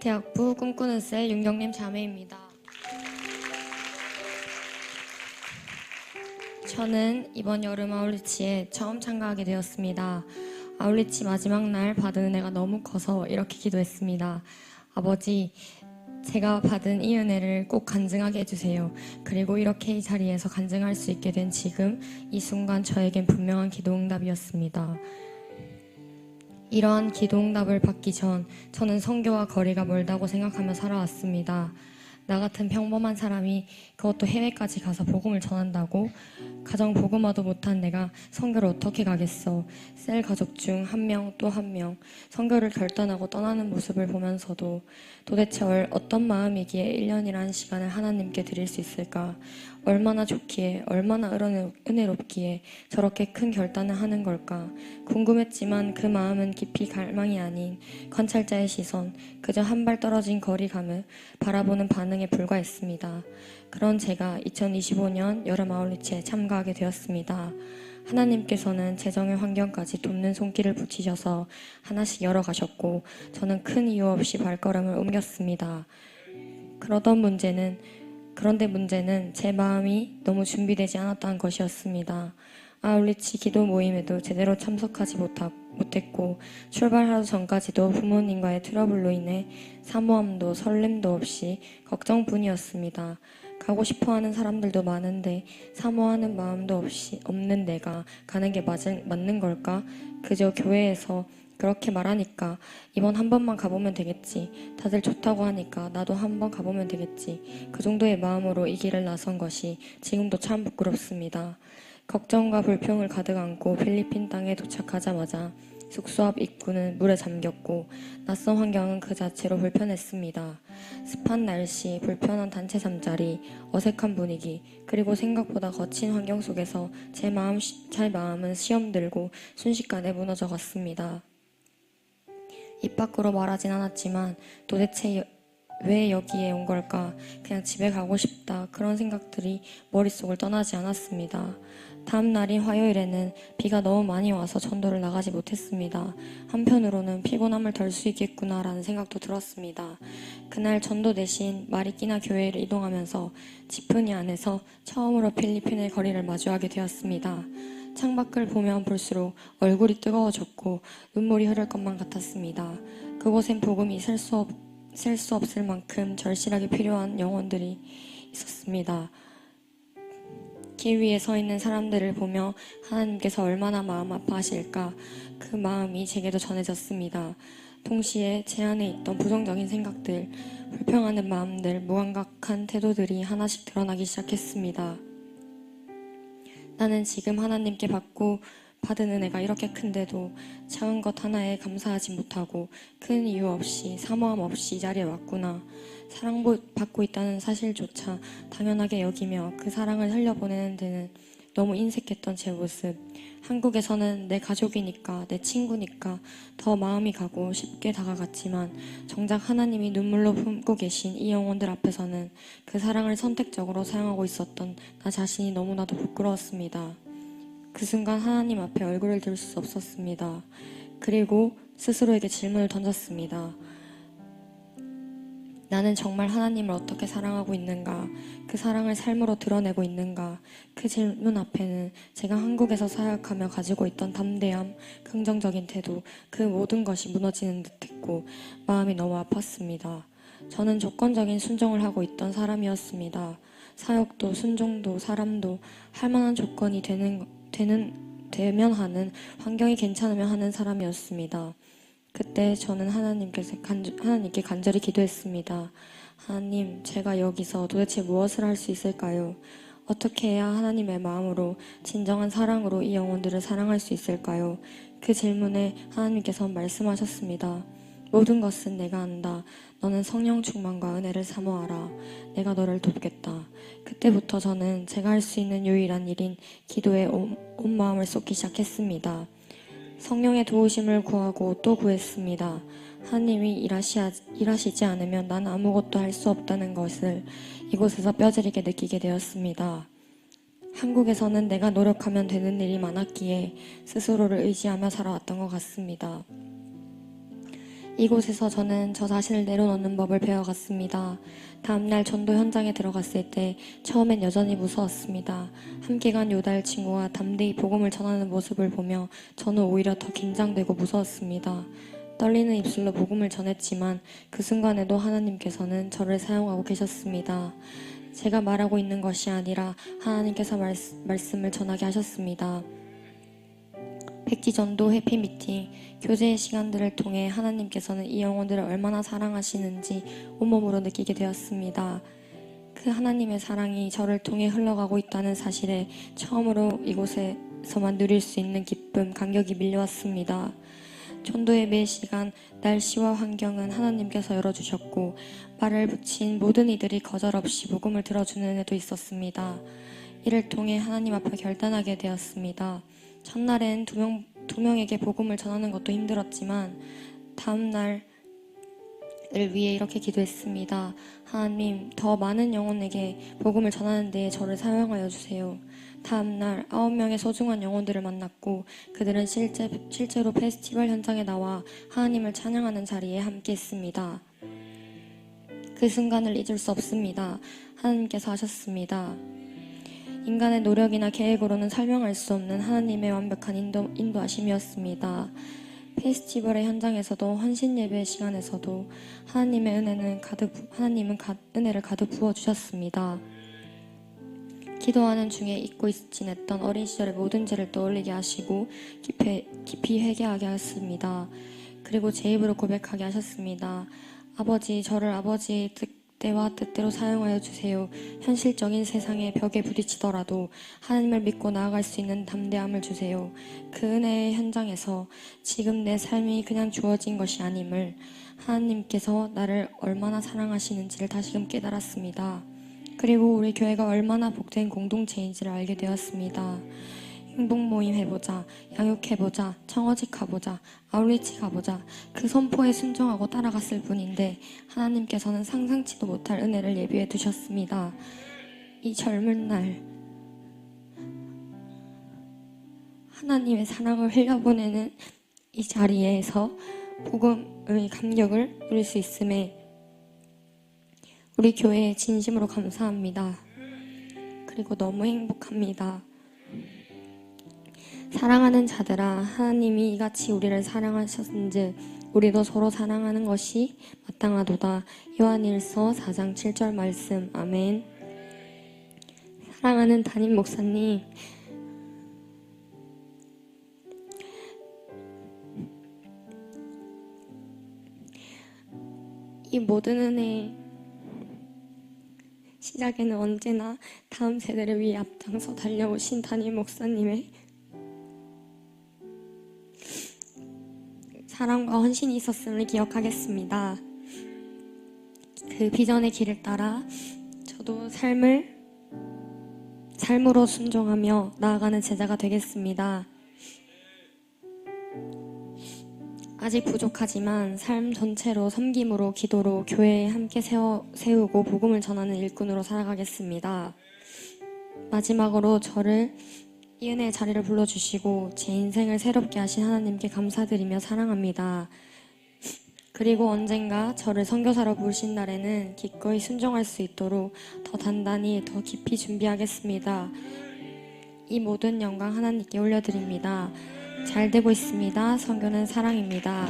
서울대학부 꿈꾸는 셀 윤경림 자매입니다. 저는 이번 여름 아울리치에 처음 참가하게 되었습니다. 아울리치 마지막 날 받은 은혜가 너무 커서 이렇게 기도했습니다. 아버지, 제가 받은 이 은혜를 꼭 간증하게 해주세요. 그리고 이렇게 이 자리에서 간증할 수 있게 된 지금 이 순간 저에겐 분명한 기도응답이었습니다. 이러한 기도응답을 받기 전 저는 선교와 거리가 멀다고 생각하며 살아왔습니다. 나 같은 평범한 사람이 그것도 해외까지 가서 복음을 전한다고? 가정 복음화도 못한 내가 선교를 어떻게 가겠어? 셀 가족 중 한 명 또 한 명 선교를 결단하고 떠나는 모습을 보면서도 도대체 어떤 마음이기에 1년이라는 시간을 하나님께 드릴 수 있을까? 얼마나 좋기에 얼마나 은혜롭기에 저렇게 큰 결단을 하는 걸까? 궁금했지만 그 마음은 깊이 갈망이 아닌 관찰자의 시선, 그저 한 발 떨어진 거리감을 바라보는 반응에 불과했습니다. 그런 제가 2025년 여름 아울리치에 참가하게 되었습니다. 하나님께서는 재정의 환경까지 돕는 손길을 붙이셔서 하나씩 열어가셨고 저는 큰 이유 없이 발걸음을 옮겼습니다. 그런데 문제는 제 마음이 너무 준비되지 않았다는 것이었습니다. 아울리치 기도 모임에도 제대로 참석하지 못했고 출발하루 전까지도 부모님과의 트러블로 인해 사모함도 설렘도 없이 걱정뿐이었습니다. 가고 싶어하는 사람들도 많은데 사모하는 마음도 없는 내가 가는 게 맞는 걸까? 그저 교회에서 그렇게 말하니까 이번 한 번만 가보면 되겠지. 다들 좋다고 하니까 나도 한 번 가보면 되겠지. 그 정도의 마음으로 이 길을 나선 것이 지금도 참 부끄럽습니다. 걱정과 불평을 가득 안고 필리핀 땅에 도착하자마자 숙소 앞 입구는 물에 잠겼고 낯선 환경은 그 자체로 불편했습니다. 습한 날씨, 불편한 단체 잠자리, 어색한 분위기, 그리고 생각보다 거친 환경 속에서 제 마음은 시험 들고 순식간에 무너져 갔습니다. 입 밖으로 말하진 않았지만 도대체 왜 여기에 온 걸까? 그냥 집에 가고 싶다. 그런 생각들이 머릿속을 떠나지 않았습니다. 다음 날인 화요일에는 비가 너무 많이 와서 전도를 나가지 못했습니다. 한편으로는 피곤함을 덜 수 있겠구나라는 생각도 들었습니다. 그날 전도 대신 마리끼나 교회를 이동하면서 지프니 안에서 처음으로 필리핀의 거리를 마주하게 되었습니다. 창밖을 보면 볼수록 얼굴이 뜨거워졌고 눈물이 흐를 것만 같았습니다. 그곳엔 복음이 셀 수 없을 만큼 절실하게 필요한 영혼들이 있었습니다. 길 위에 서 있는 사람들을 보며 하나님께서 얼마나 마음 아파하실까 그 마음이 제게도 전해졌습니다. 동시에 제 안에 있던 부정적인 생각들, 불평하는 마음들, 무감각한 태도들이 하나씩 드러나기 시작했습니다. 나는 지금 하나님께 받은 은혜가 이렇게 큰데도 작은 것 하나에 감사하지 못하고 큰 이유 없이 사모함 없이 이 자리에 왔구나. 사랑받고 있다는 사실조차 당연하게 여기며 그 사랑을 흘려보내는 데는 너무 인색했던 제 모습. 한국에서는 내 가족이니까 내 친구니까 더 마음이 가고 쉽게 다가갔지만 정작 하나님이 눈물로 품고 계신 이 영혼들 앞에서는 그 사랑을 선택적으로 사용하고 있었던 나 자신이 너무나도 부끄러웠습니다. 그 순간 하나님 앞에 얼굴을 들 수 없었습니다. 그리고 스스로에게 질문을 던졌습니다. 나는 정말 하나님을 어떻게 사랑하고 있는가? 그 사랑을 삶으로 드러내고 있는가? 그 질문 앞에는 제가 한국에서 사역하며 가지고 있던 담대함, 긍정적인 태도, 그 모든 것이 무너지는 듯했고 마음이 너무 아팠습니다. 저는 조건적인 순종을 하고 있던 사람이었습니다. 사역도 순종도 사람도 할 만한 조건이 되면 하는, 환경이 괜찮으면 하는 사람이었습니다. 그때 저는 하나님께 간절히 기도했습니다. 하나님, 제가 여기서 도대체 무엇을 할 수 있을까요? 어떻게 해야 하나님의 마음으로 진정한 사랑으로 이 영혼들을 사랑할 수 있을까요? 그 질문에 하나님께서 말씀하셨습니다. 모든 것은 내가 안다. 너는 성령 충만과 은혜를 사모하라. 내가 너를 돕겠다. 그때부터 저는 제가 할 수 있는 유일한 일인 기도에 온 마음을 쏟기 시작했습니다. 성령의 도우심을 구하고 또 구했습니다. 하나님이 일하시지 않으면 난 아무것도 할 수 없다는 것을 이곳에서 뼈저리게 느끼게 되었습니다. 한국에서는 내가 노력하면 되는 일이 많았기에 스스로를 의지하며 살아왔던 것 같습니다. 이곳에서 저는 저 자신을 내려놓는 법을 배워갔습니다. 다음날 전도 현장에 들어갔을 때 처음엔 여전히 무서웠습니다. 함께 간 요달 친구와 담대히 복음을 전하는 모습을 보며 저는 오히려 더 긴장되고 무서웠습니다. 떨리는 입술로 복음을 전했지만 그 순간에도 하나님께서는 저를 사용하고 계셨습니다. 제가 말하고 있는 것이 아니라 하나님께서 말씀을 전하게 하셨습니다. 백지전도 해피미팅, 교제의 시간들을 통해 하나님께서는 이 영혼들을 얼마나 사랑하시는지 온몸으로 느끼게 되었습니다. 그 하나님의 사랑이 저를 통해 흘러가고 있다는 사실에 처음으로 이곳에서만 누릴 수 있는 기쁨, 감격이 밀려왔습니다. 전도의 매 시간, 날씨와 환경은 하나님께서 열어주셨고 말을 붙인 모든 이들이 거절없이 복음을 들어주는 은혜도 있었습니다. 이를 통해 하나님 앞에 결단하게 되었습니다. 첫날엔 두 명에게 복음을 전하는 것도 힘들었지만 다음 날을 위해 이렇게 기도했습니다. 하나님, 더 많은 영혼에게 복음을 전하는 데에 저를 사용하여 주세요. 다음 날 9명의 소중한 영혼들을 만났고 그들은 실제로 페스티벌 현장에 나와 하나님을 찬양하는 자리에 함께 했습니다. 그 순간을 잊을 수 없습니다. 하나님께서 하셨습니다. 인간의 노력이나 계획으로는 설명할 수 없는 하나님의 완벽한 인도하심이었습니다. 페스티벌의 현장에서도 헌신 예배의 시간에서도 하나님은 은혜를 가득 부어 주셨습니다. 기도하는 중에 잊고 지냈던 어린 시절의 모든 죄를 떠올리게 하시고 깊이 회개하게 하셨습니다. 그리고 제 입으로 고백하게 하셨습니다. 아버지, 저를 아버지의 때와 뜻대로 사용하여 주세요. 현실적인 세상의 벽에 부딪히더라도 하나님을 믿고 나아갈 수 있는 담대함을 주세요. 그 은혜의 현장에서 지금 내 삶이 그냥 주어진 것이 아님을 하나님께서 나를 얼마나 사랑하시는지를 다시금 깨달았습니다. 그리고 우리 교회가 얼마나 복된 공동체인지를 알게 되었습니다. 행복 모임 해보자, 양육해보자, 청어직 가보자, 아울리치 가보자. 그 선포에 순종하고 따라갔을 뿐인데 하나님께서는 상상치도 못할 은혜를 예비해 두셨습니다. 이 젊은 날 하나님의 사랑을 흘려보내는 이 자리에서 복음의 감격을 누릴 수 있음에 우리 교회에 진심으로 감사합니다. 그리고 너무 행복합니다. 사랑하는 자들아, 하나님이 이같이 우리를 사랑하셨은즉 우리도 서로 사랑하는 것이 마땅하도다. 요한일서 4장 7절 말씀. 아멘. 사랑하는 담임 목사님, 이 모든 은혜 시작에는 언제나 다음 세대를 위해 앞장서 달려오신 담임 목사님의 사랑과 헌신이 있었음을 기억하겠습니다. 그 비전의 길을 따라 저도 삶으로 순종하며 나아가는 제자가 되겠습니다. 아직 부족하지만 삶 전체로 섬김으로 기도로 교회에 함께 세우고 복음을 전하는 일꾼으로 살아가겠습니다. 마지막으로 저를 이 은혜의 자리를 불러주시고 제 인생을 새롭게 하신 하나님께 감사드리며 사랑합니다. 그리고 언젠가 저를 선교사로 부르신 날에는 기꺼이 순종할 수 있도록 더 단단히 더 깊이 준비하겠습니다. 이 모든 영광 하나님께 올려드립니다. 잘 되고 있습니다. 선교는 사랑입니다.